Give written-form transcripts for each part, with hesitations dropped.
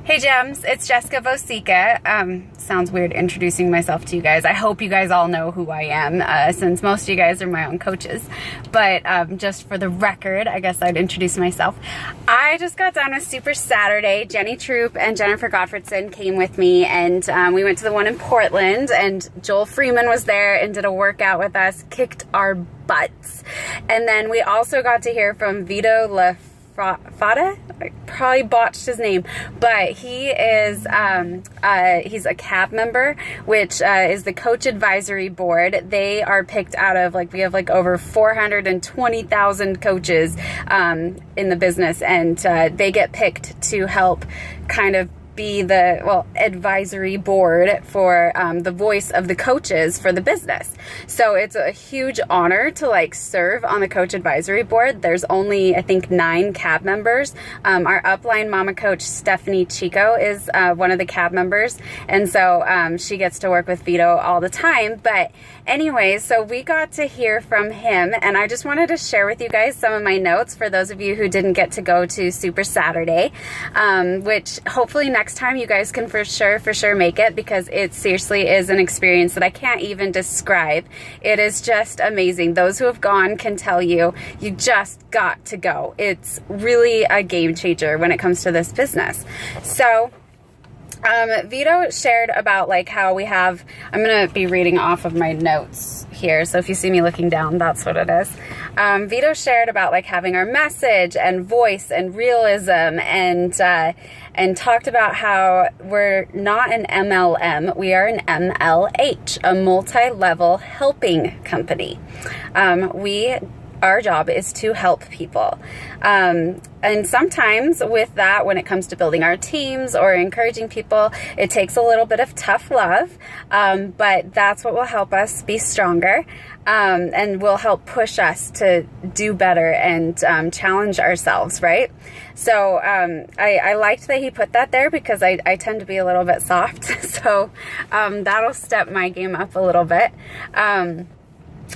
Hey Gems, it's Jessica Vosica. Sounds weird introducing myself to you guys. I hope you guys all know who I am, since most of you guys are my own coaches. But just for the record, I guess I'd introduce myself. I just got done with Super Saturday. Jenny Troop and Jennifer Gottfredson came with me, and we went to the one in Portland, and Joel Freeman was there and did a workout with us, kicked our butts. And then we also got to hear from Vito Fata. I probably botched his name, but he is he's a CAB member, which is the Coach Advisory Board. They are picked out of, we have over 420,000 coaches in the business, and they get picked to help kind of be the advisory board for the voice of the coaches for the business. So it's a huge honor to serve on the Coach Advisory Board. There's only, I think, 9 CAB members. Our upline mama coach Stephanie Chico is one of the CAB members, and so she gets to work with Vito all the time. But anyways, so we got to hear from him, and I just wanted to share with you guys some of my notes for those of you who didn't get to go to Super Saturday, which hopefully next time you guys can for sure make it, because it seriously is an experience that I can't even describe. It is just amazing. Those who have gone can tell you, you just got to go. It's really a game changer when it comes to this business. So Vito shared about how we have, I'm going to be reading off of my notes here, so if you see me looking down, that's what it is. Vito shared about having our message and voice and realism, and talked about how we're not an MLM, we are an MLH, a multi-level helping company. Our job is to help people. And sometimes with that, when it comes to building our teams or encouraging people, it takes a little bit of tough love, but that's what will help us be stronger, and will help push us to do better and challenge ourselves, right? So I liked that he put that there, because I tend to be a little bit soft, so that'll step my game up a little bit.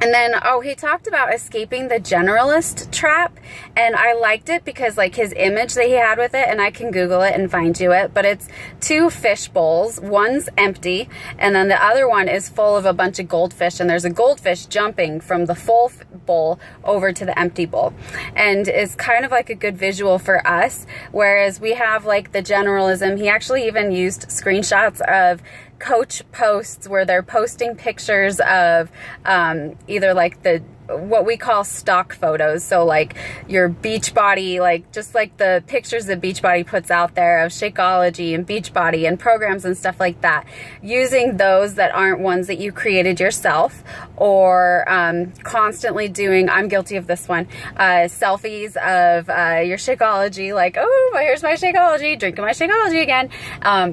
And then, he talked about escaping the generalist trap, and I liked it because his image that he had with it, and I can Google it and find you it, but it's 2 fish bowls. One's empty, and then the other one is full of a bunch of goldfish, and there's a goldfish jumping from the full bowl over to the empty bowl, and it's kind of a good visual for us, whereas we have the generalism. He actually even used screenshots of coach posts where they're posting pictures of either what we call stock photos. So your Beachbody, just the pictures that Beachbody puts out there of Shakeology and Beachbody and programs and stuff like that, using those that aren't ones that you created yourself, or constantly doing, I'm guilty of this one, selfies of your Shakeology, here's my Shakeology, drinking my Shakeology again,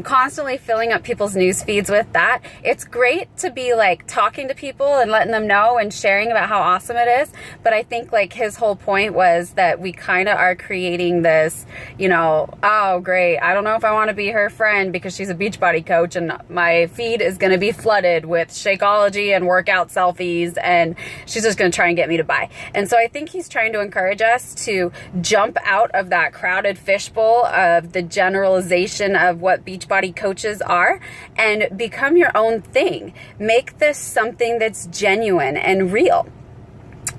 constantly filling up people's news feeds with that. It's great to be talking to people and letting them know and sharing about how awesome it is, but I think his whole point was that we kind of are creating this, oh great, I don't know if I want to be her friend because she's a Beachbody coach, and my feed is going to be flooded with Shakeology and workout selfies, and she's just going to try and get me to buy. And so I think he's trying to encourage us to jump out of that crowded fishbowl of the generalization of what Beachbody coaches are, and become your own thing. Make this something that's genuine and real.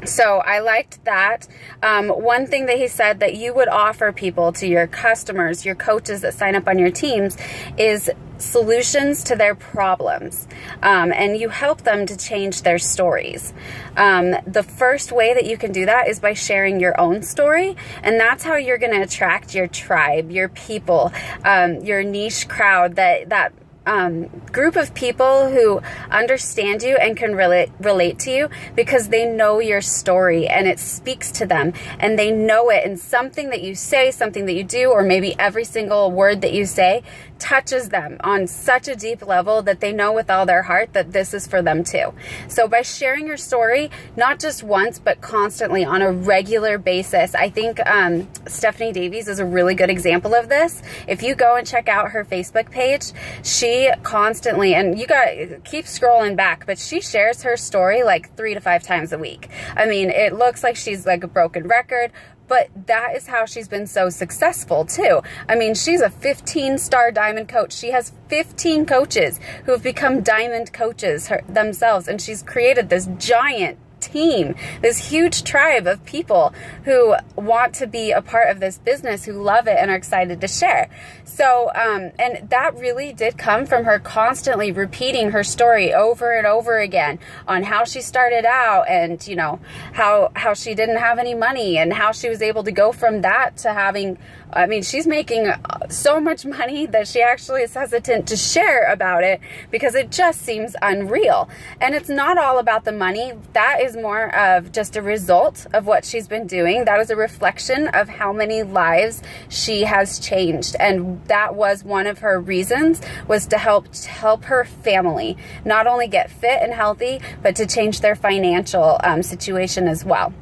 So I liked that. One thing that he said that you would offer people, to your customers, your coaches that sign up on your teams, is solutions to their problems, and you help them to change their stories. The first way that you can do that is by sharing your own story, and that's how you're going to attract your tribe, your people, your niche crowd, that group of people who understand you and can relate to you, because they know your story and it speaks to them, and they know it, and something that you say, something that you do, or maybe every single word that you say touches them on such a deep level that they know with all their heart that this is for them too. So by sharing your story, not just once, but constantly on a regular basis, I think Stephanie Davies is a really good example of this. If you go and check out her Facebook page, she constantly, and you got keep scrolling back, but she shares her story 3 to 5 times a week. I mean, it looks like she's a broken record, But that is how she's been so successful too. I mean, she's a 15-star diamond coach. She has 15 coaches who have become diamond coaches themselves. And she's created this giant team, this huge tribe of people who want to be a part of this business, who love it and are excited to share. So, and that really did come from her constantly repeating her story over and over again on how she started out and, you know, how she didn't have any money and how she was able to go from that to having, I mean, she's making so much money that she actually is hesitant to share about it because it just seems unreal. And it's not all about the money. That is more of just a result of what she's been doing. That is a reflection of how many lives she has changed. And that was one of her reasons, was to help her family not only get fit and healthy, but to change their financial situation as well.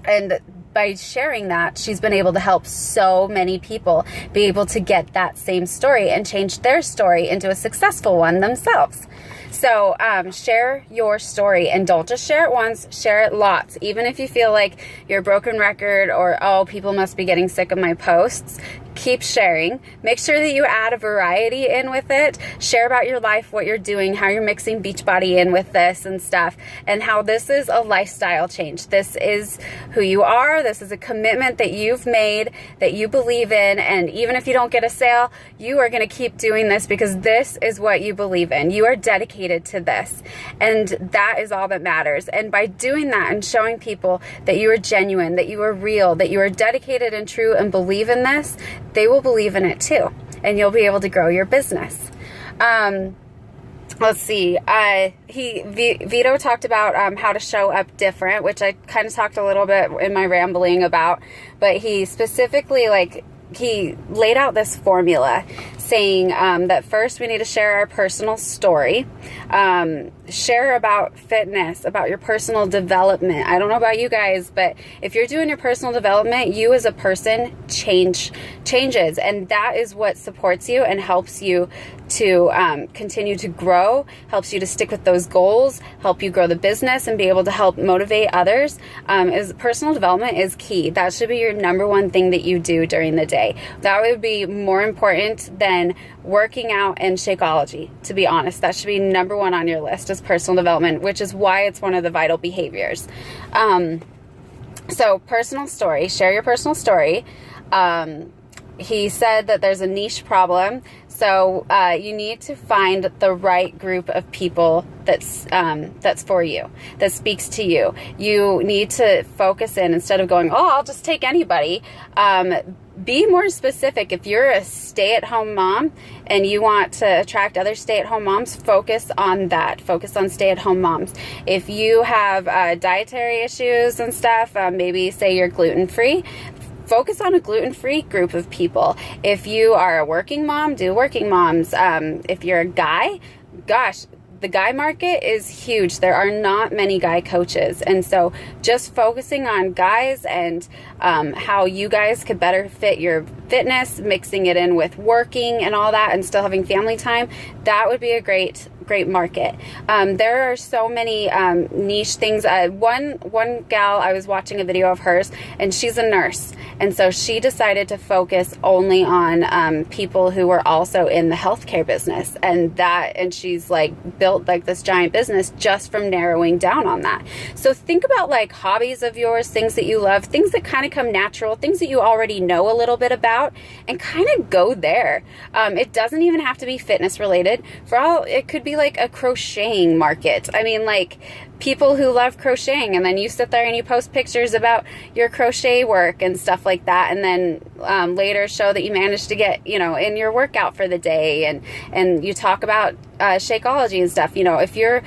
And by sharing that, she's been able to help so many people be able to get that same story and change their story into a successful one themselves. So share your story, and don't just share it once, share it lots. Even if you feel like you're a broken record or, oh, people must be getting sick of my posts, keep sharing. Make sure that you add a variety in with it. Share about your life, what you're doing, how you're mixing Beachbody in with this and stuff, and how this is a lifestyle change. This is who you are. This is a commitment that you've made, that you believe in, and even if you don't get a sale, you are going to keep doing this because this is what you believe in. You are dedicated to this, and that is all that matters. And by doing that and showing people that you are genuine, that you are real, that you are dedicated and true and believe in this, they will believe in it too, and you'll be able to grow your business. Let's see. Vito talked about how to show up different, which I kind of talked a little bit in my rambling about, but he specifically, he laid out this formula saying that first we need to share our personal story, share about fitness, about your personal development. I don't know about you guys, but if you're doing your personal development, you as a person changes, and that is what supports you and helps you to continue to grow, helps you to stick with those goals, help you grow the business and be able to help motivate others. Is personal development is key. That should be your number one thing that you do during the day. That would be more important than working out and Shakeology, to be honest. That should be number one on your list, is personal development, which is why it's one of the vital behaviors. So personal story, share your personal story. He said that there's a niche problem. So you need to find the right group of people that's for you, that speaks to you. You need to focus in, instead of going, oh, I'll just take anybody. Be more specific. If you're a stay-at-home mom and you want to attract other stay-at-home moms, focus on that. Focus on stay-at-home moms. If you have dietary issues and stuff, maybe say you're gluten-free, focus on a gluten-free group of people. If you are a working mom, do working moms. If you're a guy, gosh, the guy market is huge. There are not many guy coaches. And so just focusing on guys and how you guys could better fit your fitness, mixing it in with working and all that, and still having family time, that would be a great market. There are so many niche things. One gal, I was watching a video of hers, and she's a nurse, and so she decided to focus only on people who were also in the healthcare business, and she's built this giant business just from narrowing down on that. So think about hobbies of yours, things that you love, things that kind of come natural, things that you already know a little bit about, and kind of go there. It doesn't even have to be fitness related. For all, it could be a crocheting market. I mean, people who love crocheting, and then you sit there and you post pictures about your crochet work and stuff like that, and then later show that you managed to get, in your workout for the day, and you talk about Shakeology and stuff. If you're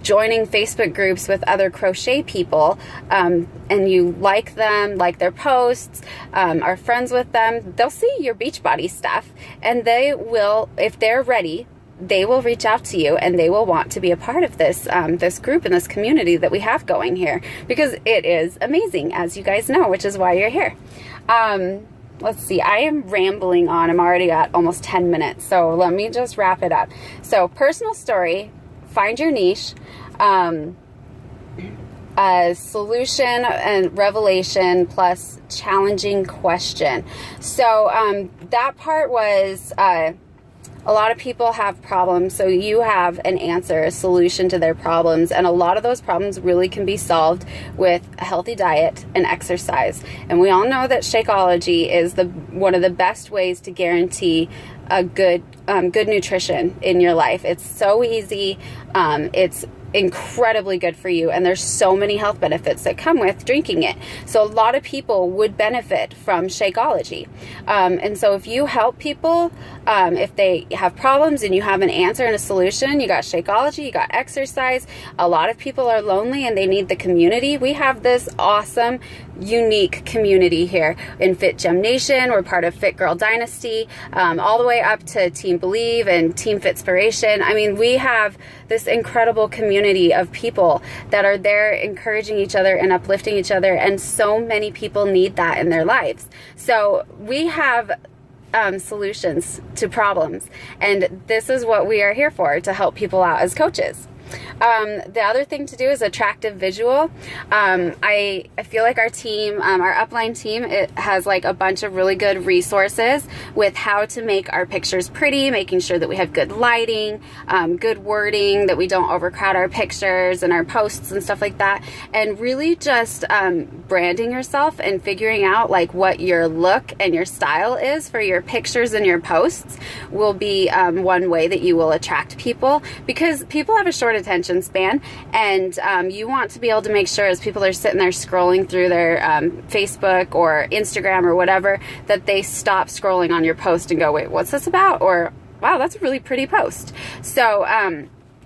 joining Facebook groups with other crochet people, and you like them, like their posts, are friends with them, they'll see your Beachbody stuff, and they will, if they're ready, they will reach out to you, and they will want to be a part of this this group and this community that we have going here, because it is amazing, as you guys know, which is why you're here. Let's see, I am rambling on. I'm already at almost 10 minutes, so let me just wrap it up. So personal story, find your niche, solution and revelation plus challenging question. So that part was a lot of people have problems, so you have an answer, a solution to their problems, and a lot of those problems really can be solved with a healthy diet and exercise. And we all know that Shakeology is one of the best ways to guarantee a good nutrition in your life. It's so easy. It's incredibly good for you, and there's so many health benefits that come with drinking it. So a lot of people would benefit from Shakeology. And so if you help people, if they have problems and you have an answer and a solution, you got Shakeology, you got exercise. A lot of people are lonely and they need the community. We have this awesome, unique community here in Fit Gem Nation. We're part of Fit Girl Dynasty, all the way up to Team Believe and Team Fitspiration. I mean, we have this incredible community of people that are there encouraging each other and uplifting each other, and so many people need that in their lives. So we have solutions to problems, and this is what we are here for, to help people out as coaches. The other thing to do is attractive visual. I feel like our team, our upline team, it has like a bunch of really good resources with how to make our pictures pretty, making sure that we have good lighting, good wording, that we don't overcrowd our pictures and our posts and stuff like that, and really just branding yourself and figuring out like what your look and your style is for your pictures and your posts will be one way that you will attract people, because people have a short attention span, and you want to be able to make sure as people are sitting there scrolling through their Facebook or Instagram or whatever, that they stop scrolling on your post and go, wait, what's this about? Or, wow, that's a really pretty post. So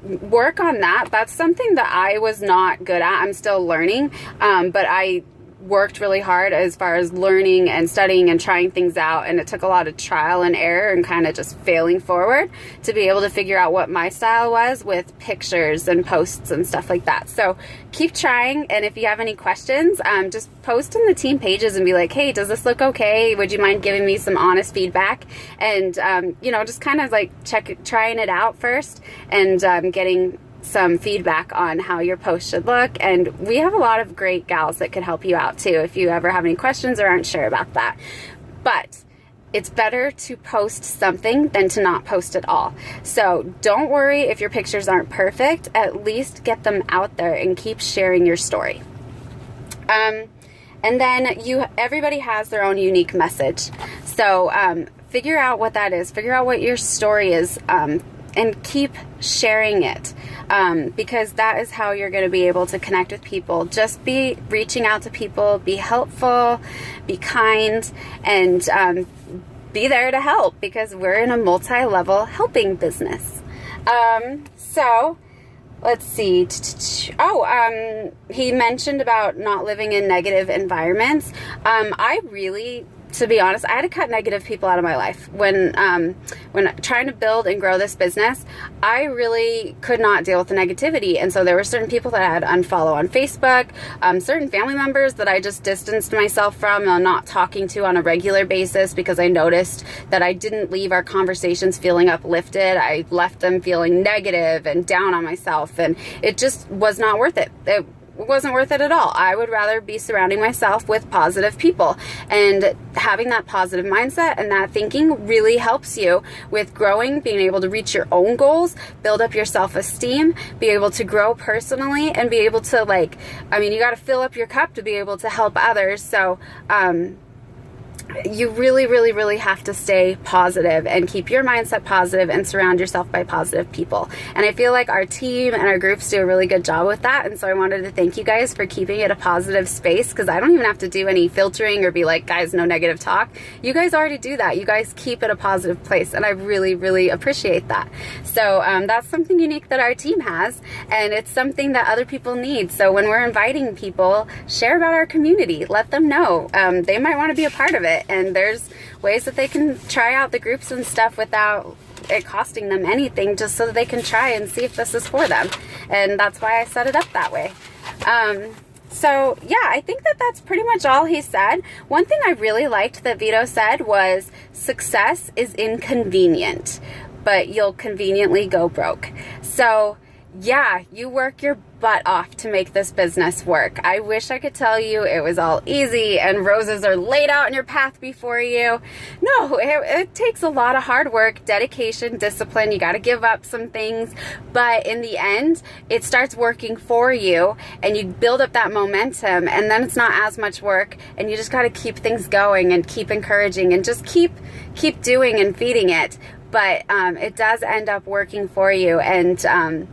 work on that. That's something that I was not good at. I'm still learning, but I worked really hard as far as learning and studying and trying things out, and it took a lot of trial and error and kind of just failing forward to be able to figure out what my style was with pictures and posts and stuff like that. So keep trying, and if you have any questions, just post in the team pages and be like, hey, does this look okay? Would you mind giving me some honest feedback? And just kind of like trying it out first, and getting some feedback on how your post should look. And we have a lot of great gals that could help you out too if you ever have any questions or aren't sure about that. But it's better to post something than to not post at all. So don't worry if your pictures aren't perfect. At least get them out there and keep sharing your story. And then everybody has their own unique message. So figure out what that is. Figure out what your story is, and keep sharing it, because that is how you're going to be able to connect with people. Just be reaching out to people, be helpful, be kind, and be there to help, because we're in a multi-level helping business. So let's see. He mentioned about not living in negative environments. To be honest, I had to cut negative people out of my life. When trying to build and grow this business, I really could not deal with the negativity. And so there were certain people that I had to unfollow on Facebook, certain family members that I just distanced myself from and not talking to on a regular basis, because I noticed that I didn't leave our conversations feeling uplifted. I left them feeling negative and down on myself, and it just was not worth it. It wasn't worth it at all. I would rather be surrounding myself with positive people, and having that positive mindset and that thinking really helps you with growing, being able to reach your own goals, build up your self-esteem, be able to grow personally, and be able to you got to fill up your cup to be able to help others. So you really, really, really have to stay positive and keep your mindset positive and surround yourself by positive people. And I feel like our team and our groups do a really good job with that. And so I wanted to thank you guys for keeping it a positive space, because I don't even have to do any filtering or be like, guys, no negative talk. You guys already do that. You guys keep it a positive place, and I really, really appreciate that. So that's something unique that our team has, and it's something that other people need. So when we're inviting people, share about our community. Let them know. They might want to be a part of it. And there's ways that they can try out the groups and stuff without it costing them anything, just so that they can try and see if this is for them. And that's why I set it up that way. So yeah, I think that that's pretty much all he said. One thing I really liked that Vito said was, success is inconvenient, but you'll conveniently go broke. So yeah, you work your butt off to make this business work. I wish I could tell you it was all easy and roses are laid out in your path before you. No, it takes a lot of hard work, dedication, discipline. You got to give up some things, but in the end, it starts working for you and you build up that momentum, and then it's not as much work, and you just got to keep things going and keep encouraging and just keep doing and feeding it. But it does end up working for you. And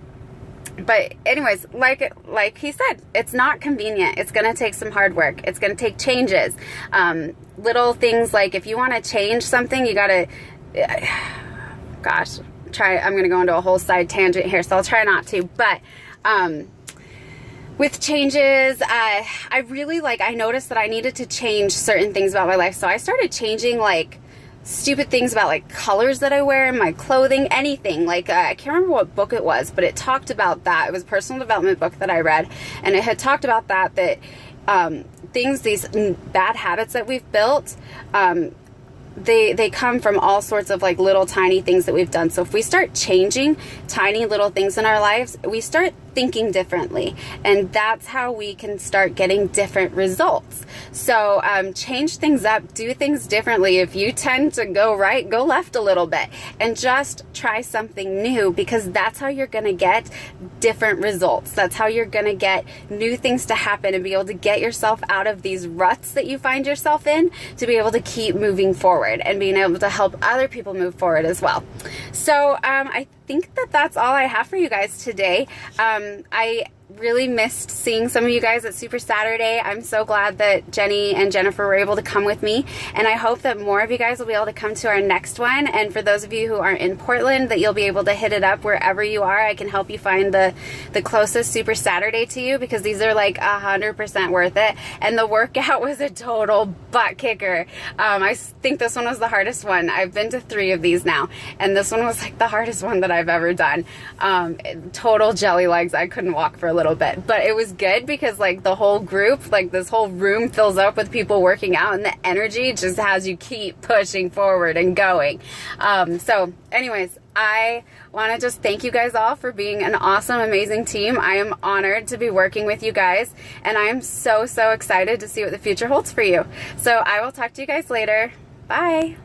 but anyways, like he said, it's not convenient. It's going to take some hard work. It's going to take changes. Little things like if you want to change something, you got to, gosh, I'm going to go into a whole side tangent here, so I'll try not to. But with changes, I noticed that I needed to change certain things about my life. So I started changing like stupid things about like colors that I wear in my clothing, anything. Like I can't remember what book it was, but it talked about that. It was a personal development book that I read, and it had talked about that these bad habits that we've built, they come from all sorts of like little tiny things that we've done. So if we start changing tiny little things in our lives, we start thinking differently, and that's how we can start getting different results. So change things up, do things differently. If you tend to go right, go left a little bit, and just try something new, because that's how you're going to get different results. That's how you're going to get new things to happen and be able to get yourself out of these ruts that you find yourself in, to be able to keep moving forward and being able to help other people move forward as well. So I think that's all I have for you guys today. I really missed seeing some of you guys at Super Saturday. I'm so glad that Jenny and Jennifer were able to come with me, and I hope that more of you guys will be able to come to our next one. And for those of you who aren't in Portland, that you'll be able to hit it up wherever you are. I can help you find the closest Super Saturday to you, because these are like 100% worth it. And the workout was a total butt kicker. I think this one was the hardest one. I've been to 3 of these now, and this one was like the hardest one that I've ever done. Total jelly legs. I couldn't walk for a little bit, but it was good because like the whole group, like this whole room fills up with people working out, and the energy just has you keep pushing forward and going. So anyways, I want to just thank you guys all for being an awesome, amazing team. I am honored to be working with you guys, and I am so excited to see what the future holds for you. So I will talk to you guys later. Bye.